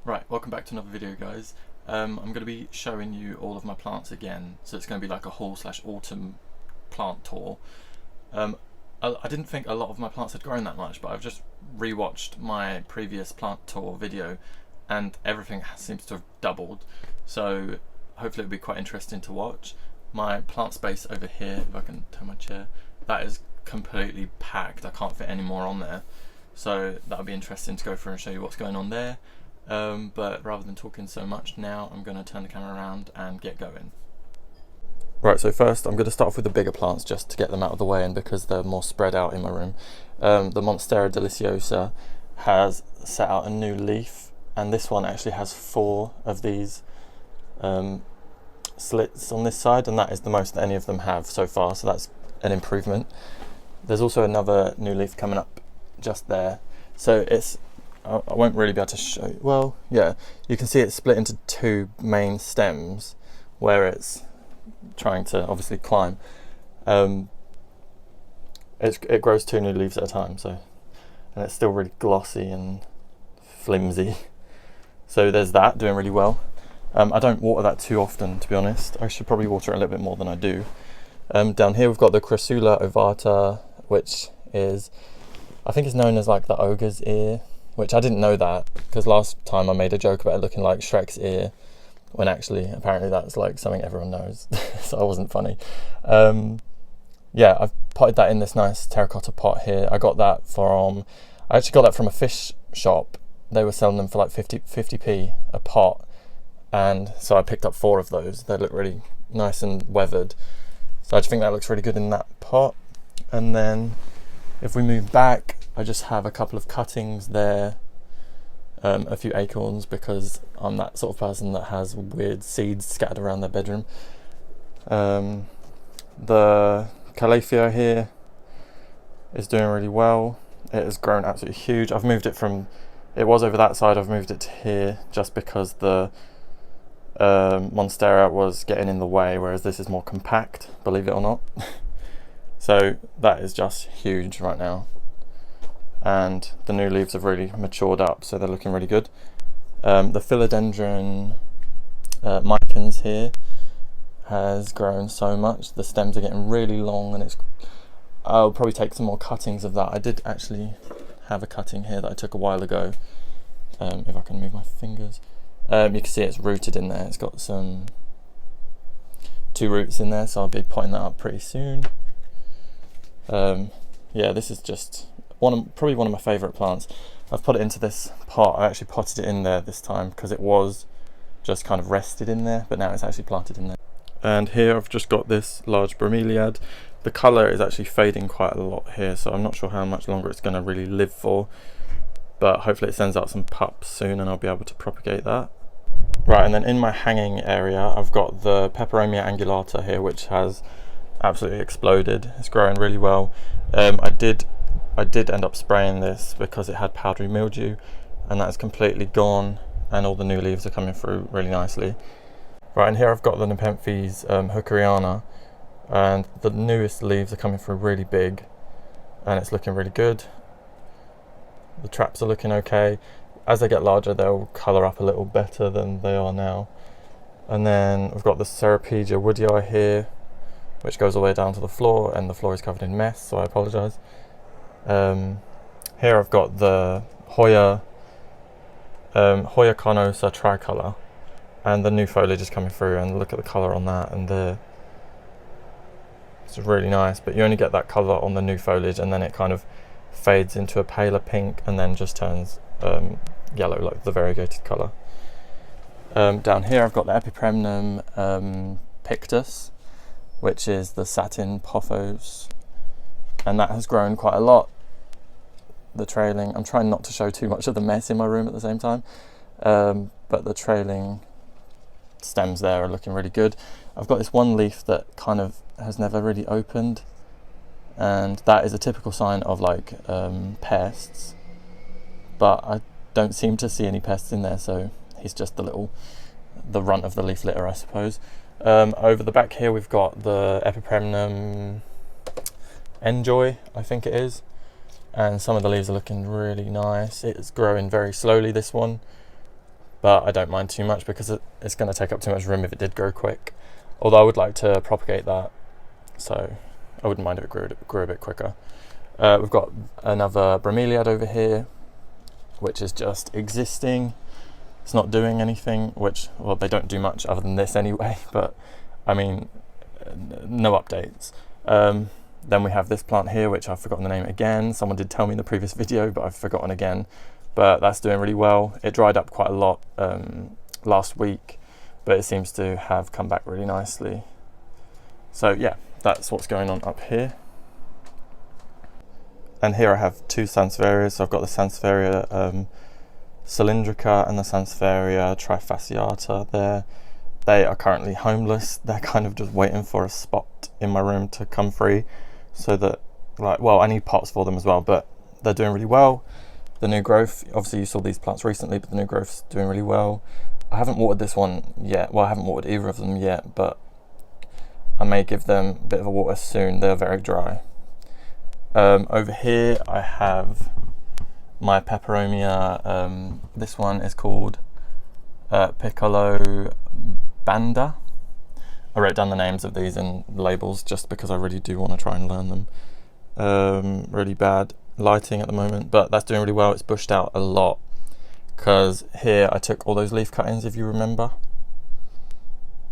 Right, welcome back to another video, guys. I'm going to be showing you all of my plants again, so it's going to be like a fall/autumn plant tour. I didn't think a lot of my plants had grown that much, but I've just rewatched my previous plant tour video and everything seems to have doubled, so hopefully it'll be quite interesting to watch. My plant space over here, if I can turn my chair, that is completely packed. I can't fit any more on there, so that'll be interesting to go through and show you what's going on there. But rather than talking so much now, I'm going to turn the camera around and get going. Right, so first I'm going to start off with the bigger plants just to get them out of the way, and because they're more spread out in my room. The Monstera Deliciosa has set out a new leaf, and this one actually has 4 of these slits on this side, and that is the most that any of them have so far, so that's an improvement. There's also another new leaf coming up just there, so I won't really be able to show you. Well, yeah, you can see it's split into 2 main stems where it's trying to obviously climb. It grows 2 new leaves at a time, and it's still really glossy and flimsy. So there's that, doing really well. I don't water that too often, to be honest. I should probably water it a little bit more than I do. Down here we've got the Crassula ovata, which is, I think it's known as like the ogre's ear, which I didn't know that, because last time I made a joke about it looking like Shrek's ear, when actually apparently that's like something everyone knows. So I wasn't funny. Yeah, I've potted that in this nice terracotta pot here. I actually got that from a fish shop. They were selling them for like 50p a pot, and so I picked up 4 of those. They look really nice and weathered, so I just think that looks really good in that pot. And then if we move back, I just have a couple of cuttings there, a few acorns, because I'm that sort of person that has weird seeds scattered around their bedroom. The Calathea here is doing really well. It has grown absolutely huge. I've moved it from, it was over that side, I've moved it to here just because the Monstera was getting in the way, whereas this is more compact, believe it or not. So that is just huge right now, and the new leaves have really matured up, so they're looking really good. The philodendron micans here has grown so much. The stems are getting really long, and I'll probably take some more cuttings of that. I did actually have a cutting here that I took a while ago. If I can move my fingers, you can see it's rooted in there. It's got some 2 roots in there, so I'll be potting that up pretty soon. Yeah, this is just probably one of my favourite plants. I've put it into this pot. I actually potted it in there this time because it was just kind of rested in there, but now it's actually planted in there. And here I've just got this large bromeliad. The colour is actually fading quite a lot here, so I'm not sure how much longer it's going to really live for, but hopefully it sends out some pups soon and I'll be able to propagate that. Right, and then in my hanging area I've got the Peperomia angulata here, which has absolutely exploded. It's growing really well. I did end up spraying this because it had powdery mildew, and that is completely gone, and all the new leaves are coming through really nicely. Right, and here I've got the Nepenthes hookeriana, and the newest leaves are coming through really big, and it's looking really good. The traps are looking okay. As they get larger, they'll colour up a little better than they are now. And then we've got the Ceropedia woodii here, which goes all the way down to the floor, and the floor is covered in mess, so I apologise. Here I've got the Hoya carnosa tricolour, and the new foliage is coming through, and look at the colour on that, and it's really nice, but you only get that colour on the new foliage, and then it kind of fades into a paler pink and then just turns yellow, like the variegated colour. Down here I've got the Epipremnum pictus, which is the satin pothos, and that has grown quite a lot. The trailing, I'm trying not to show too much of the mess in my room at the same time, but the trailing stems there are looking really good. I've got this one leaf that kind of has never really opened, and that is a typical sign of like pests, but I don't seem to see any pests in there, so he's just the runt of the leaf litter, I suppose. Over the back here we've got the Epipremnum Enjoy, I think it is, and some of the leaves are looking really nice. It's growing very slowly, this one, but I don't mind too much because it's going to take up too much room if it did grow quick. Although I would like to propagate that, so I wouldn't mind if it grew a bit quicker. We've got another bromeliad over here, which is just existing. It's not doing anything, which, well, they don't do much other than this anyway, but I mean, no updates. Then we have this plant here, which I've forgotten the name again. Someone did tell me in the previous video, but I've forgotten again. But that's doing really well. It dried up quite a lot last week, but it seems to have come back really nicely. So yeah, that's what's going on up here. And here I have two Sansevieras. So I've got the Sansevieria cylindrica and the Sansevieria trifasciata there. They are currently homeless. They're kind of just waiting for a spot in my room to come free, so that, like, well, I need pots for them as well, but they're doing really well. The new growth, obviously you saw these plants recently, but the new growth's doing really well. I haven't watered this one yet. Well, I haven't watered either of them yet, but I may give them a bit of a water soon. They're very dry. Over here I have my peperomia. This one is called Piccolo Banda. I wrote down the names of these in labels just because I really do want to try and learn them. Really bad lighting at the moment, but that's doing really well. It's bushed out a lot because here I took all those leaf cuttings, if you remember.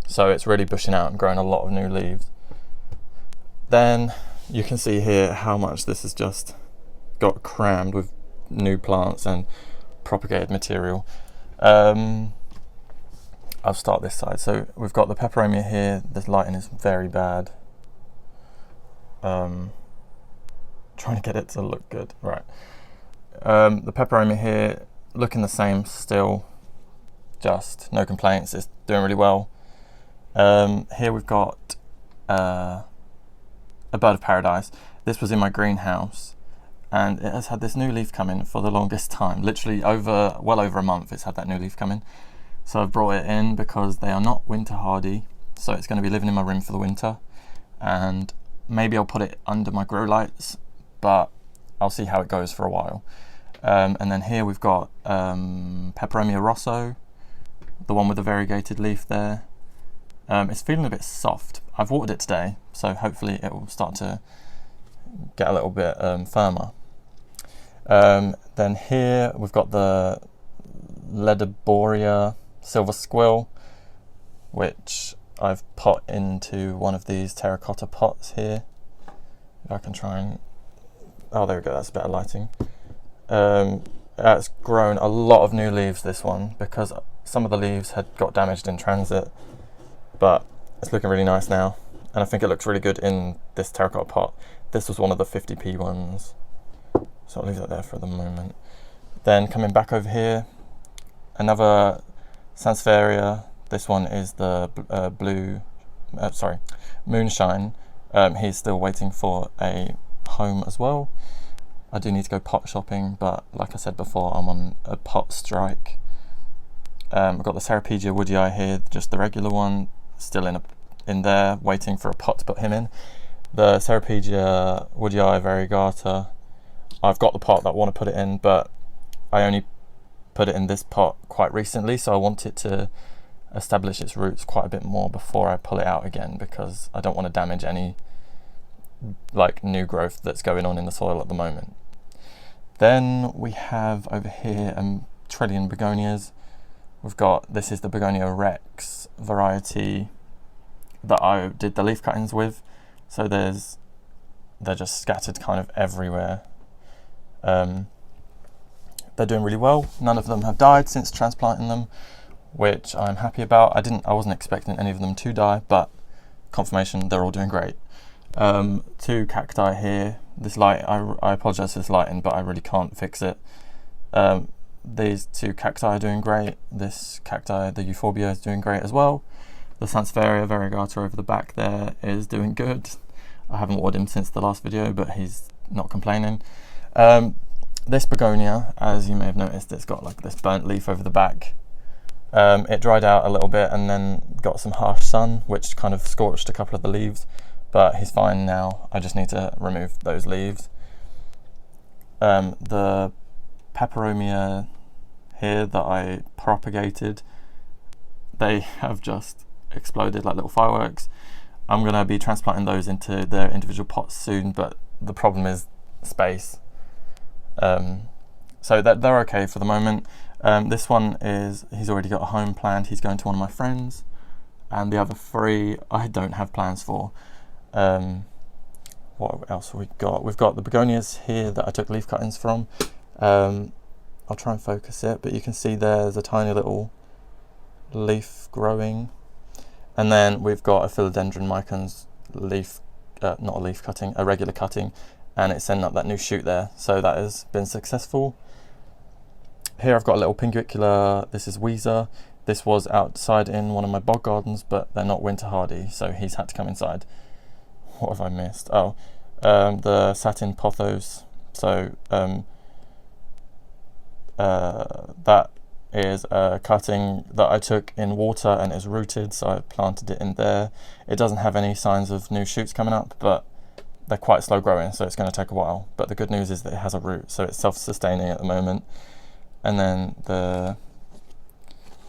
So it's really bushing out and growing a lot of new leaves. Then you can see here how much this has just got crammed with new plants and propagated material. I'll start this side. So we've got the peperomia here. This lighting is very bad. Trying to get it to look good. Right. The peperomia here, looking the same still. Just no complaints. It's doing really well. Here we've got a bird of paradise. This was in my greenhouse, and it has had this new leaf come in for the longest time. Literally well over a month it's had that new leaf come in. So I've brought it in because they are not winter hardy, so it's going to be living in my room for the winter, and maybe I'll put it under my grow lights, but I'll see how it goes for a while. And then here we've got Peperomia Rosso, the one with the variegated leaf there. It's feeling a bit soft. I've watered it today, so hopefully it will start to get a little bit firmer. Then here we've got the Ledaboria Silver Squill, which I've put into one of these terracotta pots here. If I can try and... oh, there we go, that's better lighting. It's grown a lot of new leaves, this one, because some of the leaves had got damaged in transit, but it's looking really nice now, and I think it looks really good in this terracotta pot. This was one of the 50p ones, so I'll leave that there for the moment. Then coming back over here, another Sansevieria. This one is the Moonshine. He's still waiting for a home as well. I do need to go pot shopping, but like I said before, I'm on a pot strike. I've got the Ceropegia woodii here, just the regular one, still in there, waiting for a pot to put him in. The Ceropegia woodii variegata, I've got the pot that I want to put it in, but I only put it in this pot quite recently, so I want it to establish its roots quite a bit more before I pull it out again, because I don't want to damage any like new growth that's going on in the soil at the moment. Then we have over here Trillion begonias. We've got, this is the Begonia Rex variety that I did the leaf cuttings with, so they're just scattered kind of everywhere. They're doing really well. None of them have died since transplanting them, which I'm happy about. I wasn't expecting any of them to die, but confirmation, they're all doing great. Two cacti here. This light, I apologise for this lighting, but I really can't fix it. These two cacti are doing great. This cacti, the Euphorbia, is doing great as well. The Sansevieria variegata over the back there is doing good. I haven't watered him since the last video, but he's not complaining. This begonia, as you may have noticed, it's got like this burnt leaf over the back. It dried out a little bit and then got some harsh sun, which kind of scorched a couple of the leaves, but he's fine now. I just need to remove those leaves. The peperomia here that I propagated, they have just exploded like little fireworks. I'm going to be transplanting those into their individual pots soon, but the problem is space. So they're okay for the moment. This one he's already got a home planned. He's going to one of my friends, and the other 3 I don't have plans for. What else have we got? We've got the begonias here that I took leaf cuttings from. I'll try and focus it, but you can see there's a tiny little leaf growing. And then we've got a philodendron micans leaf, not a leaf cutting, a regular cutting, and it's sending up that new shoot there. So that has been successful. Here I've got a little pinguicula. This is Weezer. This was outside in one of my bog gardens, but they're not winter hardy, so he's had to come inside. What have I missed? Oh, the satin pothos. So that is a cutting that I took in water and is rooted, so I planted it in there. It doesn't have any signs of new shoots coming up, but they're quite slow growing, so it's going to take a while. But the good news is that it has a root, so it's self-sustaining at the moment. And then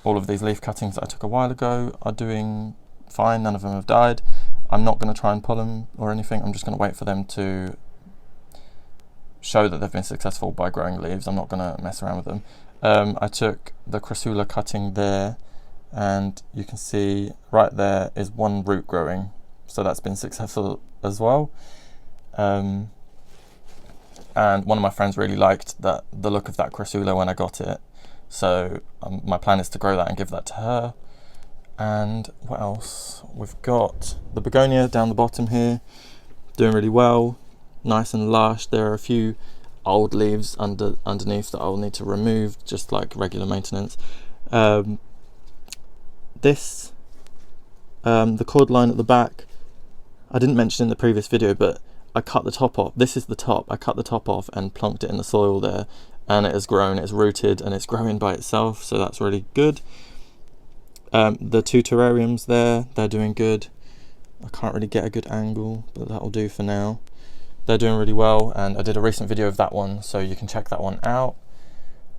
all of these leaf cuttings that I took a while ago are doing fine. None of them have died. I'm not going to try and pull them or anything. I'm just going to wait for them to show that they've been successful by growing leaves. I'm not going to mess around with them. I took the crassula cutting there, and you can see right there is one root growing, so that's been successful as well. And one of my friends really liked the look of that crassula when I got it, so my plan is to grow that and give that to her. And what else? We've got the begonia down the bottom here, doing really well, nice and lush. There are a few old leaves underneath that I'll need to remove, just like regular maintenance. The cord line at the back, I didn't mention in the previous video, but I cut the top off. This is the top. I cut the top off and plunked it in the soil there, and it has grown, it's rooted, and it's growing by itself, so that's really good. The 2 terrariums there, they're doing good. I can't really get a good angle, but that'll do for now. They're doing really well, and I did a recent video of that one, so you can check that one out.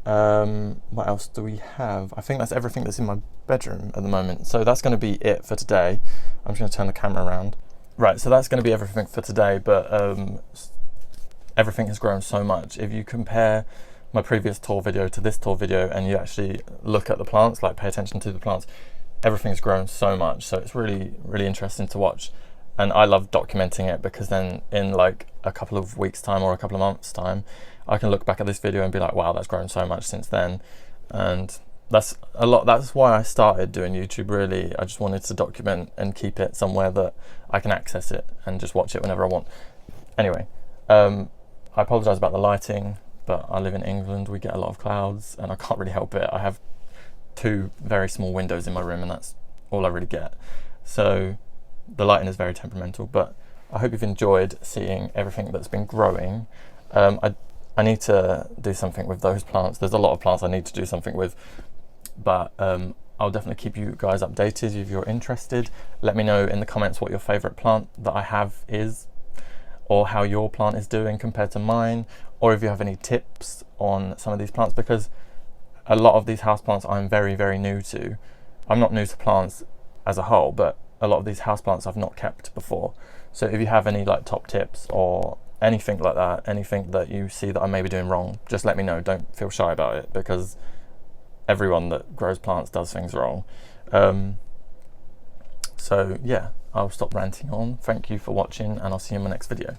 What else do we have? I think that's everything that's in my bedroom at the moment, so that's going to be it for today. I'm just going to turn the camera around. Right, so that's going to be everything for today, but everything has grown so much. If you compare my previous tour video to this tour video and you actually look at the plants, like pay attention to the plants, everything's grown so much, so it's really, really interesting to watch. And I love documenting it, because then in like a couple of weeks time or a couple of months time, I can look back at this video and be like, wow, that's grown so much since then. And that's why I started doing YouTube, really. I just wanted to document and keep it somewhere that I can access it and just watch it whenever I want. Anyway, I apologize about the lighting, but I live in England, we get a lot of clouds and I can't really help it. I have 2 very small windows in my room and that's all I really get. So the lighting is very temperamental, but I hope you've enjoyed seeing everything that's been growing. I need to do something with those plants. There's a lot of plants I need to do something with, but I'll definitely keep you guys updated if you're interested. Let me know in the comments what your favorite plant that I have is, or how your plant is doing compared to mine, or if you have any tips on some of these plants, because a lot of these houseplants I'm very, very new to. I'm not new to plants as a whole, but a lot of these houseplants I've not kept before. So if you have any like top tips or anything like that, anything that you see that I may be doing wrong, just let me know. Don't feel shy about it, because everyone that grows plants does things wrong. So yeah, I'll stop ranting on. Thank you for watching, and I'll see you in my next video.